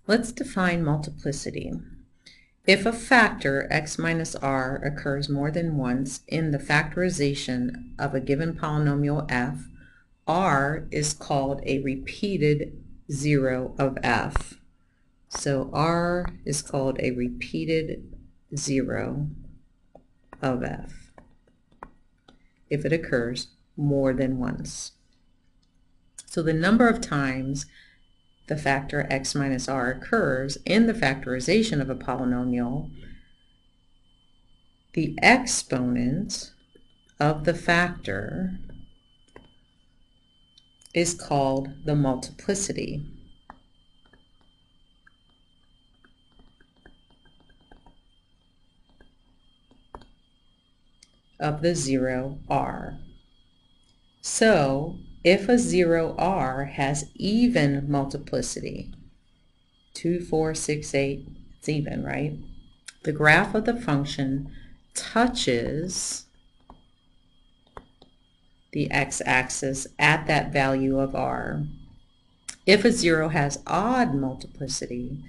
Let's define multiplicity. If a factor x minus r occurs more than once in the factorization of a given polynomial f, r is called a repeated zero of f. So r is called a repeated zero of f if it occurs more than once. So the number of times the factor x minus r occurs in the factorization of a polynomial, the exponent of the factor is called the multiplicity. Of the zero r. So if a zero r has even multiplicity, 2, 4, 6, 8, it's even, right? The graph of the function touches the x-axis at that value of r. If a zero has odd multiplicity,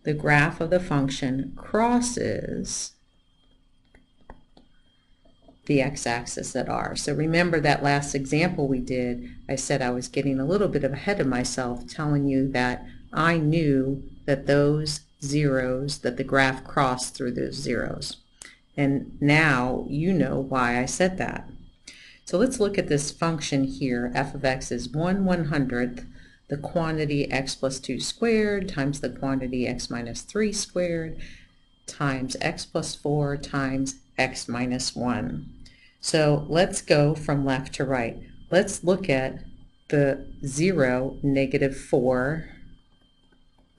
the graph of the function crosses the x-axis at r. So remember that last example we did, I said I was getting a little bit ahead of myself, telling you that I knew that those zeros, that the graph crossed through those zeros. And now you know why I said that. So let's look at this function here. F of x is 1/100th the quantity x plus 2 squared times the quantity x minus 3 squared times x plus 4 times x minus 1. So let's go from left to right. Let's look at the 0, -4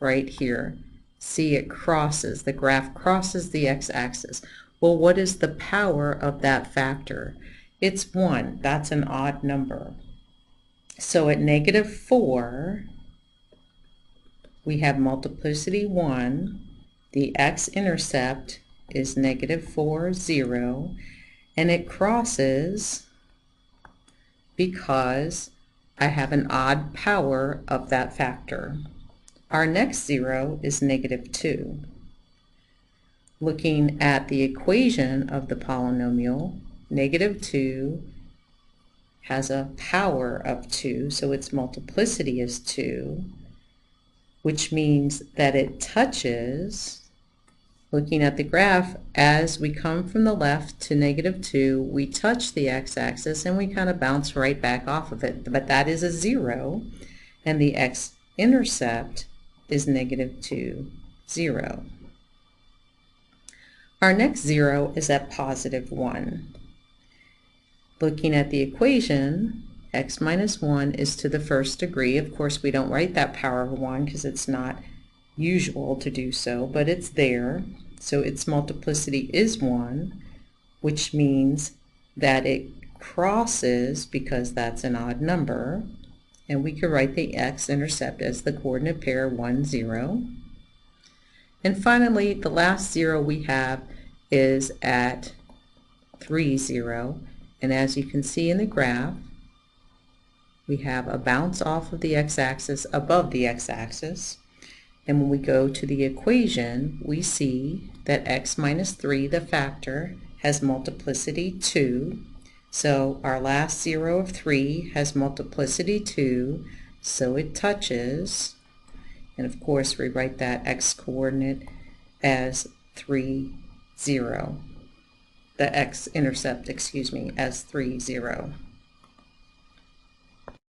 right here. See, it crosses, the graph crosses the x-axis. Well, what is the power of that factor? It's 1. That's an odd number. So at -4, we have multiplicity 1. The x-intercept is -4, 0. And it crosses because I have an odd power of that factor. Our next zero is -2. Looking at the equation of the polynomial, -2 has a power of 2, so its multiplicity is 2, which means that it touches, looking at the graph, as we come from the left to -2, we touch the x-axis and we kind of bounce right back off of it. But that is a 0, and the x-intercept is -2, 0. Our next 0 is at +1. Looking at the equation, x minus 1 is to the first degree. Of course, we don't write that power of 1 because it's not usual to do so, but it's there. So its multiplicity is 1, which means that it crosses because that's an odd number. And we could write the x-intercept as the coordinate pair 1, 0. And finally, the last 0 we have is at 3, 0. And as you can see in the graph, we have a bounce off of the x-axis above the x-axis. And when we go to the equation, we see that x minus 3, the factor, has multiplicity 2. So our last 0 of 3 has multiplicity 2, so it touches. And of course, we write that x-coordinate as 3, 0. The x-intercept, as 3, 0.